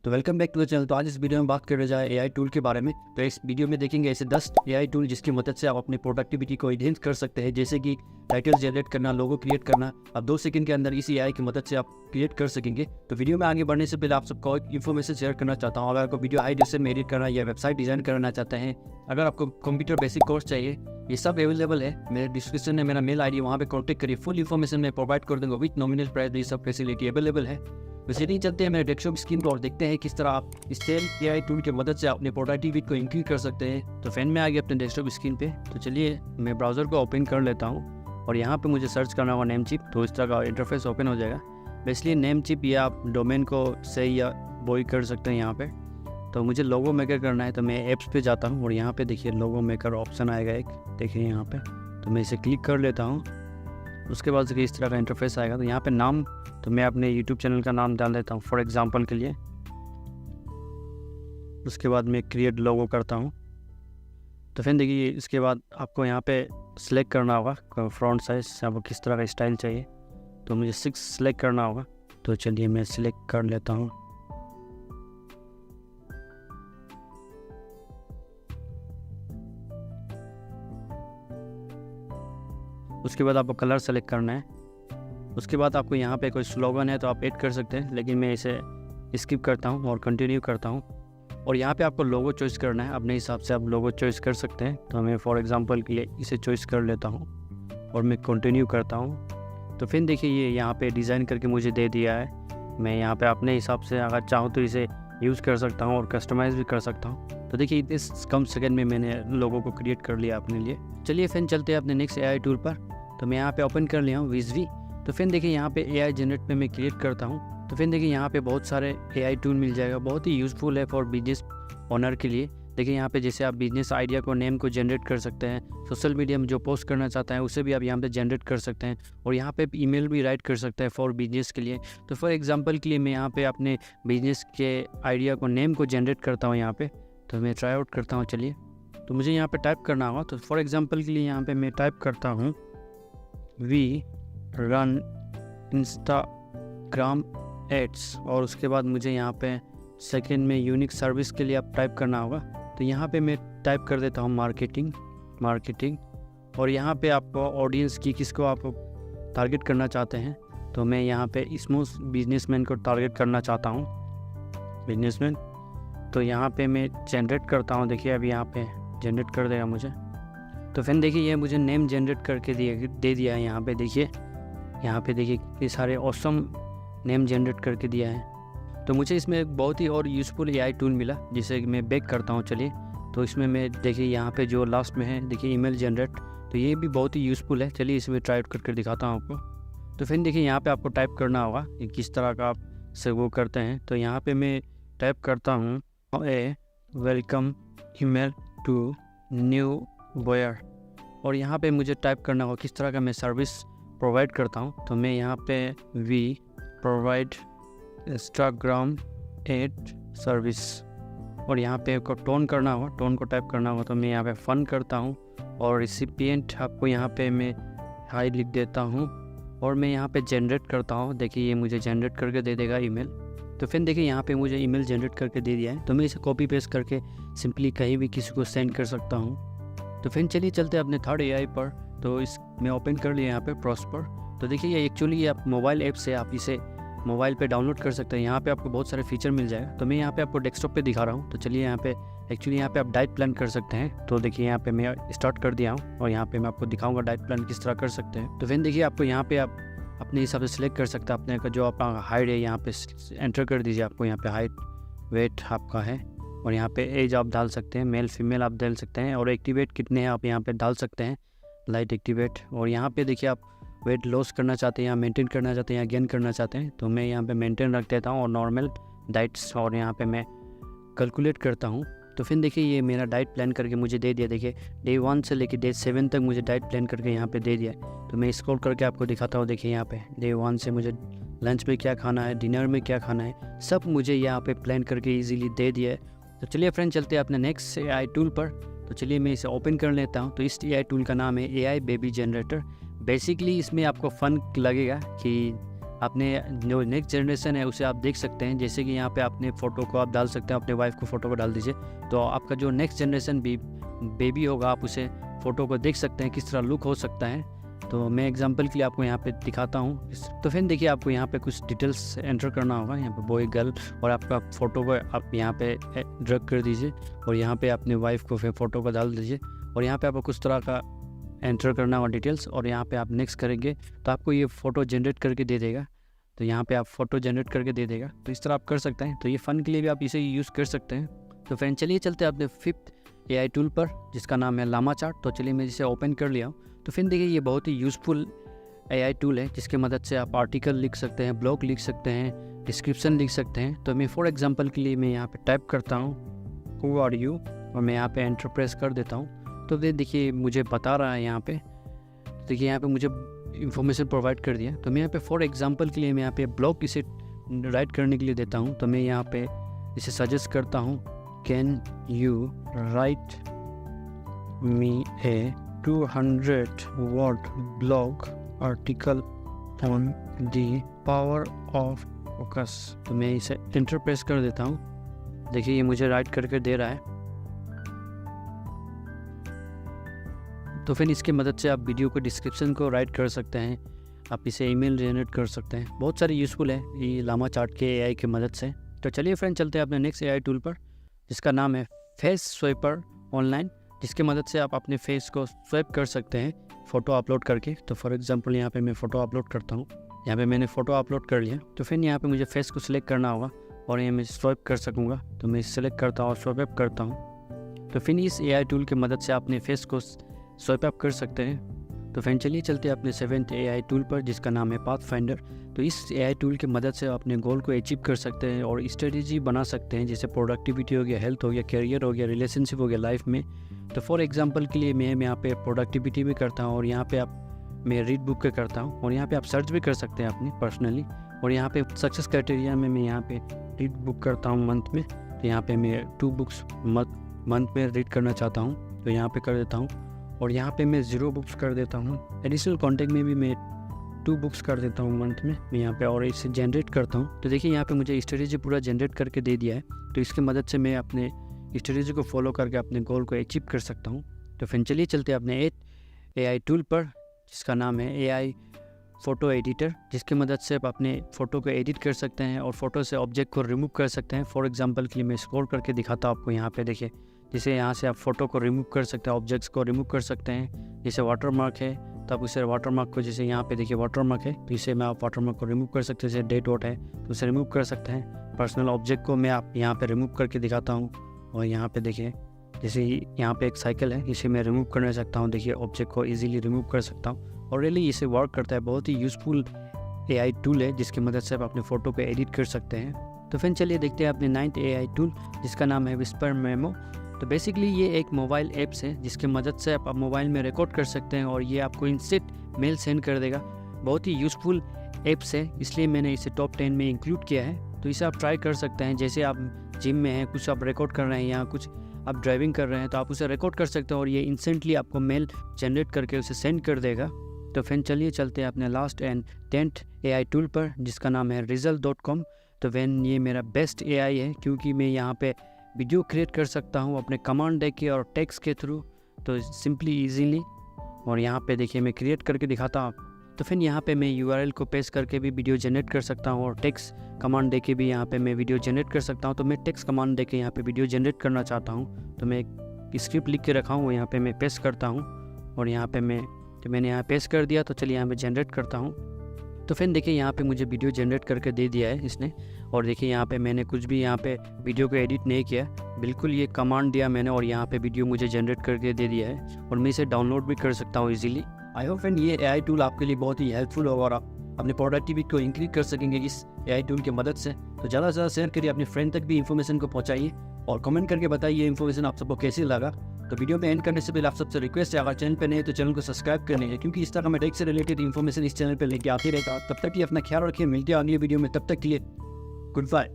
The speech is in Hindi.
तो welcome back to the channel. तो आज इस वीडियो में बात कर जाए एआई टूल के बारे में। तो इस वीडियो में देखेंगे ऐसे 10 एआई टूल जिसकी मदद से आप अपनी प्रोडक्टिविटी को इनहेंस कर सकते हैं, जैसे कि टाइटल जनरेट करना, लोगो क्रिएट करना। अब 2 सेकंड के अंदर इसी एआई की मदद से आप क्रिएट कर सकेंगे। तो वीडियो में आगे बढ़ने से पहले आप सबको एक इन्फॉर्मेशन शेयर करना चाहता हूँ। अगर आपको वीडियो हाई डेफिनेशन में एडिट करना या वेबसाइट डिजाइन करना चाहते हैं, अगर आपको कंप्यूटर बेसिक कोर्स चाहिए, ये सब अवेलेबल है। मेरे डिस्क्रिप्शन में मेरा मेल आईडी, वहाँ पे कॉन्टैक्ट करिए। फुल इन्फॉर्मेशन मैं प्रोवाइड कर दूंगा विथ नॉमिनल प्राइस। ये सब फैसिलिटी अवेलेबल है। तो चलिए चलते हैं मेरे डेस्कटॉप स्क्रीन पर और देखते हैं किस तरह आप इस सेल एआई टूल की मदद से अपने प्रोडक्टिविटी को इंक्रीज कर सकते हैं। तो फैन में आ गया अपने डेस्कटॉप स्क्रीन पे। तो चलिए मैं ब्राउज़र को ओपन कर लेता हूँ और यहाँ पे मुझे सर्च करना होगा नेम चिप। तो इस तरह का इंटरफेस ओपन हो जाएगा। बेसिकली नेम चिप या आप डोमेन को सही या बोई कर सकते हैं यहाँ पे। तो मुझे लोगो मेकर करना है, तो मैं ऐप्स पे जाता हूँ और यहाँ पे देखिए लोगो मेकर ऑप्शन आएगा एक, देखिए यहाँ पे। तो मैं इसे क्लिक कर लेता हूँ। उसके बाद देखिए इस तरह का इंटरफेस आएगा। तो यहाँ पे नाम, तो मैं अपने यूट्यूब चैनल का नाम डाल देता हूँ फॉर एग्जांपल के लिए। उसके बाद मैं क्रिएट लोगो करता हूँ। तो फिर देखिए इसके बाद आपको यहाँ पे सिलेक्ट करना होगा फ्रंट साइज, आपको किस तरह का स्टाइल चाहिए। तो मुझे 6 सिलेक्ट करना होगा। तो चलिए मैं सिलेक्ट कर लेता हूँ। उसके बाद आपको कलर सेलेक्ट करना है। उसके बाद आपको यहाँ पे कोई स्लोगन है तो आप ऐड कर सकते हैं, लेकिन मैं इसे स्किप करता हूँ और कंटिन्यू करता हूँ। और यहाँ पे आपको लोगो चॉइस करना है, अपने हिसाब से आप लोगो चॉइस कर सकते हैं। तो मैं फॉर एग्जांपल के लिए इसे चॉइस कर लेता हूँ और मैं कंटिन्यू करता हूँ। तो फिर देखिए ये यहाँ पे डिज़ाइन करके मुझे दे दिया है। मैं यहाँ पे अपने हिसाब से अगर चाहूँ तो इसे यूज़ कर सकता हूँ और कस्टमाइज़ भी कर सकता हूँ। तो देखिए इस कम सेकंड में मैंने लोगों को क्रिएट कर लिया अपने लिए। चलिए फिर चलते हैं अपने नेक्स्ट एआई टूल पर। तो मैं यहाँ पे ओपन कर लिया हूँ विजवी। तो फिर देखिए यहाँ पे एआई जनरेट पे मैं क्रिएट करता हूँ। तो फिर देखिए यहाँ पे बहुत सारे एआई टूल मिल जाएगा, बहुत ही यूज़फुल है फॉर बिजनेस ओनर के लिए। देखिए यहाँ पे जैसे आप बिजनेस आइडिया को, नेम को जनरेट कर सकते हैं। सोशल मीडिया में जो पोस्ट करना चाहते हैं उसे भी आप यहाँ पे जनरेट कर सकते हैं। और यहाँ पे ईमेल भी राइट कर सकते हैं फॉर बिजनेस के लिए। तो फॉर एग्जांपल के लिए मैं यहाँ पे अपने बिजनेस के आइडिया को, नेम को जनरेट करता हूँ यहाँ पे। तो मैं ट्राई आउट करता हूँ। चलिए तो मुझे यहाँ पे टाइप करना होगा। तो फॉर एग्जाम्पल के लिए यहाँ पे मैं टाइप करता हूँ वी रन इंस्टाग्राम एड्स। और उसके बाद मुझे यहाँ पे सेकंड में यूनिक सर्विस के लिए आप टाइप करना होगा। तो यहाँ पे मैं टाइप कर देता हूँ मार्केटिंग। और यहाँ पे आपको ऑडियंस की, किसको आप टारगेट करना चाहते हैं। तो मैं यहाँ पे स्मॉल बिजनेसमैन को टारगेट करना चाहता हूँ, बिजनेसमैन। तो यहाँ पे मैं जनरेट करता हूँ। देखिए अभी यहाँ पे जनरेट कर देगा मुझे। तो फिर देखिए ये मुझे नेम जनरेट करके दे दिया है। यहाँ पे देखिए कितने सारे ऑसम नेम जनरेट करके दिया है। तो मुझे इसमें एक बहुत ही और यूज़फुल एआई टूल मिला, जिसे मैं बैक करता हूँ। चलिए तो इसमें मैं देखिए यहाँ पे जो लास्ट में है देखिए ईमेल जनरेट, तो ये भी बहुत ही यूज़फुल है। चलिए इसमें ट्राई आउट करके दिखाता हूँ आपको। तो फिर देखिए यहाँ पे आपको टाइप करना होगा कि किस तरह का आप से वो करते हैं। तो यहाँ पे मैं टाइप करता हूँ a welcome email to new buyer. और यहाँ पे मुझे टाइप करना होगा किस तरह का मैं सर्विस प्रोवाइड करता हूँ। तो मैं यहाँ पे we provide Instagram ad service. और यहाँ पे आपको टोन करना होगा, टोन को टाइप करना होगा। तो मैं यहाँ पे फ़न करता हूँ और रिसिपिएंट आपको यहाँ पे मैं हाई लिख देता हूँ। और मैं यहाँ पे जनरेट करता हूँ। देखिए ये मुझे जनरेट करके दे देगा ईमेल। तो फिर देखिए यहाँ पे मुझे ईमेल जनरेट करके दे दिया है। तो मैं इसे कॉपी पेस्ट करके सिंपली कहीं भी किसी को सेंड कर सकता हूँ। तो फिर चलिए चलते हैं अपने थर्ड एआई पर। तो इस मैं ओपन कर लिया यहाँ पे प्रॉस्पर। तो देखिए ये एक्चुअली आप मोबाइल ऐप से आप इसे मोबाइल पे डाउनलोड कर सकते हैं। यहाँ पे आपको बहुत सारे फीचर मिल जाएगा। तो मैं यहाँ पे आपको डेस्कटॉप पे दिखा रहा हूँ। तो चलिए यहाँ पे एक्चुअली यहाँ पे आप डाइट प्लान कर सकते हैं। तो देखिए यहाँ पे मैं स्टार्ट कर दिया हूँ और यहाँ पे मैं आपको दिखाऊंगा डाइट प्लान किस तरह कर सकते हैं। तो फिर देखिए आपको यहाँ पे आप अपने हिसाब से सिलेक्ट कर सकते हैं। अपने का जो आपका हाइट है यहाँ पे एंटर कर दीजिए। आपको यहाँ पे हाइट, वेट आपका है। और यहाँ पे एज आप डाल सकते हैं, मेल फीमेल आप डाल सकते हैं। और एक्टिवेट कितने हैं आप यहाँ पे डाल सकते हैं, लाइट एक्टिवेट। और यहाँ पे देखिए आप वेट लॉस करना चाहते हैं या मेंटेन करना चाहते हैं या गेन करना चाहते हैं। तो मैं यहाँ पे मेंटेन रख देता हूँ और नॉर्मल डाइट्स। और यहाँ पे मैं कैलकुलेट करता हूँ। तो फिर देखिए ये मेरा डाइट प्लान करके मुझे दे दिया। देखिए डे 1 से लेकर डे 7 तक मुझे डाइट प्लान करके यहाँ पे दे दिया। तो मैं स्क्रॉल करके आपको दिखाता हूँ। देखिए यहाँ पे डे 1 से मुझे लंच में क्या खाना है, डिनर में क्या खाना है, सब मुझे यहाँ पे प्लान करके ईजिली दे दिया है। तो चलिए फ्रेंड चलते हैं अपने नेक्स्ट एआई टूल पर। तो चलिए मैं इसे ओपन कर लेता हूँ। तो इस एआई टूल का नाम है एआई बेबी जनरेटर। बेसिकली इसमें आपको फ़न लगेगा कि अपने जो नेक्स्ट जनरेशन है उसे आप देख सकते हैं। जैसे कि यहाँ पे अपने फ़ोटो को आप डाल सकते हैं, अपने वाइफ को फ़ोटो को डाल दीजिए, तो आपका जो नेक्स्ट जनरेशन बेबी होगा आप उसे फ़ोटो को देख सकते हैं किस तरह लुक हो सकता है। तो मैं एग्जांपल के लिए आपको यहाँ पे दिखाता हूँ। तो फिर देखिए आपको यहाँ पे कुछ डिटेल्स एंटर करना होगा, यहाँ पे बॉय गर्ल, और आपका फ़ोटो को आप यहाँ पे ड्रैग कर दीजिए और यहाँ पे अपने वाइफ को फिर फ़ोटो को डाल दीजिए और यहाँ पे आपको कुछ तरह का एंटर करना होगा डिटेल्स, और यहाँ पे आप नेक्स्ट करेंगे तो आपको ये फ़ोटो जनरेट करके दे देगा। तो यहाँ पे आप फ़ोटो जनरेट करके दे देगा। तो इस तरह आप कर सकते हैं। तो ये फ़न के लिए भी आप इसे यूज़ कर सकते हैं। तो फ्रेंड चलिए चलते हैं अपने 5th AI टूल पर जिसका नाम है लामा चार्ट। तो चलिए मैं इसे ओपन कर लिया हूँ। तो फिर देखिए ये बहुत ही यूज़फुल AI टूल है जिसके मदद से आप आर्टिकल लिख सकते हैं, ब्लॉग लिख सकते हैं, डिस्क्रिप्शन लिख सकते हैं। तो मैं फॉर एग्जांपल के लिए मैं यहाँ पे टाइप करता हूँ हु आर यू और मैं यहाँ पे एंटर प्रेस कर देता हूँ। तो देखिए मुझे बता रहा है यहाँ पे, देखिए यहाँ पे मुझे इन्फॉर्मेशन प्रोवाइड कर दिया। तो मैं यहाँ पे फॉर एग्जांपल के लिए मैं यहाँ पे ब्लॉग इसे राइट करने के लिए देता हूँ। तो मैं यहाँ पे इसे सजेस्ट करता हूँ, can you right me A 200 word blog article on the power of focus. तो मैं इसे एंटर प्रेस कर देता हूँ। देखिए ये मुझे राइट करके दे रहा है। तो फिर इसकी मदद से आप वीडियो को डिस्क्रिप्शन को राइट कर सकते हैं, आप इसे ईमेल जनरेट कर सकते हैं। बहुत सारे यूज़फुल है ये लामा चार्ट के AI की मदद से। तो चलिए फ्रेंड चलते हैं अपने नेक्स्ट AI टूल पर जिसका नाम है फेस स्वाइपर ऑनलाइन, जिसकी मदद से आप अपने फेस को स्वाइप कर सकते हैं फ़ोटो अपलोड करके। तो फॉर एग्जांपल यहाँ पे मैं फ़ोटो अपलोड करता हूँ। यहाँ पे मैंने फ़ोटो अपलोड कर लिया। तो फिर यहाँ पे मुझे फेस को सिलेक्ट करना होगा और ये मैं स्वाइप कर सकूँगा। तो मैं सिलेक्ट करता हूँ और स्वाइप करता हूँ। तो फिर इस AI टूल की मदद से अपने फेस को स्वाइप अप कर सकते हैं। तो फ्रेंड चलिए चलते हैं अपने 7th AI टूल पर जिसका नाम है पाथफाइंडर। तो इस AI टूल की मदद से अपने गोल को अचीव कर सकते हैं और स्ट्रेटेजी बना सकते हैं, जैसे प्रोडक्टिविटी हो गया, हेल्थ हो गया, करियर हो गया, रिलेशनशिप हो गया लाइफ में। तो फॉर एग्जांपल के लिए मैं यहाँ पे प्रोडक्टिविटी भी करता हूँ और यहाँ पे मैं रीड बुक के करता हूँ और यहाँ पे आप सर्च भी कर सकते हैं अपनी पर्सनली। और यहाँ पे सक्सेस क्राइटेरिया में मैं यहाँ पे रीड बुक करता हूँ मंथ में। तो यहाँ पे मैं 2 बुक्स मंथ में रीड करना चाहता हूँ, तो यहाँ पे कर देता हूँ। और यहाँ पे मैं 0 बुक्स कर देता हूँ। एडिशनल कॉन्टेक्ट में भी मैं 2 बुक्स कर देता हूँ मंथ में मैं यहाँ पे, और इसे जनरेट करता हूँ। तो देखिए यहाँ पे मुझे स्ट्रेटेजी पूरा जनरेट करके दे दिया है। तो इसकी मदद से मैं अपने स्ट्रेटेजी को फॉलो करके अपने गोल को अचीव कर सकता हूँ। तो फिर चलिए चलते हैं अपने 8th AI टूल पर जिसका नाम है AI फ़ोटो एडिटर, जिसकी मदद से आप अपने फ़ोटो को एडिट कर सकते हैं और फ़ोटो से ऑब्जेक्ट को रिमूव कर सकते हैं। फॉर एग्जांपल के लिए मैं स्क्रॉल करके दिखाता हूँ आपको। यहाँ पे देखिए जैसे यहाँ से आप फ़ोटो को रिमूव कर सकते हैं, ऑब्जेक्ट्स को रिमूव कर सकते हैं। जैसे वाटरमार्क है तो आप उसे वाटरमार्क को, जैसे यहाँ पे देखिए वाटरमार्क है तो इसे मैं आप वाटरमार्क को रिमूव कर सकते हैं। जैसे डेट वोट है तो उसे रिमूव कर सकते हैं। पर्सनल ऑब्जेक्ट को मैं आप यहाँ पे रिमूव करके दिखाता हूँ। और यहाँ पे देखिए जैसे यहाँ पे एक साइकिल है, इसे मैं रिमूव करना सकता हूँ। देखिए ऑब्जेक्ट को ईजिली रिमूव कर सकता हूँ और रियली इसे वर्क करता है। बहुत ही यूज़फुल AI टूल है जिसकी मदद से आप अपने फ़ोटो को एडिट कर सकते हैं। तो फिर चलिए देखते हैं अपने 9th AI टूल जिसका नाम है विस्पर मेमो। तो बेसिकली ये एक मोबाइल ऐप्स है जिसकी मदद से आप मोबाइल में रिकॉर्ड कर सकते हैं और ये आपको इंस्टेंट मेल सेंड कर देगा। बहुत ही यूज़फुल ऐप्स है, इसलिए मैंने इसे टॉप 10 में इंक्लूड किया है। तो इसे आप ट्राई कर सकते हैं। जैसे आप जिम में हैं, कुछ आप रिकॉर्ड कर रहे हैं या कुछ आप ड्राइविंग कर रहे हैं तो आप उसे रिकॉर्ड कर सकते हैं और ये इंस्टेंटली आपको मेल जनरेट करके उसे सेंड कर देगा। तो फिर चलिए चलते हैं अपने last and 10th AI tool पर जिसका नाम है result.com। तो वैन ये मेरा बेस्ट AI है क्योंकि मैं यहाँ पे वीडियो क्रिएट कर सकता हूँ अपने कमांड दे के और टेक्स्ट के थ्रू, तो सिंपली इजीली। और यहाँ पे देखिए मैं क्रिएट करके दिखाता हूँ। तो फिर यहाँ पे मैं URL को पेस्ट करके भी वीडियो जनरेट कर सकता हूँ और टेक्स्ट कमांड दे के भी यहाँ पे मैं वीडियो जनरेट कर सकता हूँ। तो मैं टेक्स्ट कमांड दे के यहाँ पे वीडियो जनरेट करना चाहता हूँ तो मैं एक स्क्रिप्ट लिख के रखा हूँ, यहाँ पे मैं पेस्ट करता हूँ और यहाँ पे मैंने यहाँ पेस्ट कर दिया। तो चलिए यहाँ पे जनरेट करता हूँ। तो फिर देखिए यहाँ पे मुझे वीडियो जनरेट करके दे दिया है इसने। और देखिए यहाँ पे मैंने कुछ भी यहाँ पे वीडियो को एडिट नहीं किया, बिल्कुल ये कमांड दिया मैंने और यहाँ पे वीडियो मुझे जनरेट करके दे दिया है और मैं इसे डाउनलोड भी कर सकता हूँ इजीली। आई होप फ्रेंड ये AI टूल आपके लिए बहुत ही हेल्पफुल होगा और आप अपने प्रोडक्टिविटी को इंक्रीज कर सकेंगे इस AI टूल की मदद से। तो ज़्यादा से ज़्यादा शेयर करिए, अपने फ्रेंड तक भी इन्फॉर्मेशन को पहुँचाइए और कमेंट करके बताइए ये इन्फॉर्मेशन आप सबको कैसे लगा। तो वीडियो में एंड करने से पहले आप सबसे रिक्वेस्ट है, अगर चैनल पे नहीं तो चैनल को सब्सक्राइब करने है क्योंकि इस तरह मैं टेक से रिलेटेड इन्फॉर्मेशन इस चैनल पे लेके आते रहता। तब तक के लिए अपना ख्याल रखिए, मिलते हैं अगली वीडियो में। तब तक के लिए गुड बाय।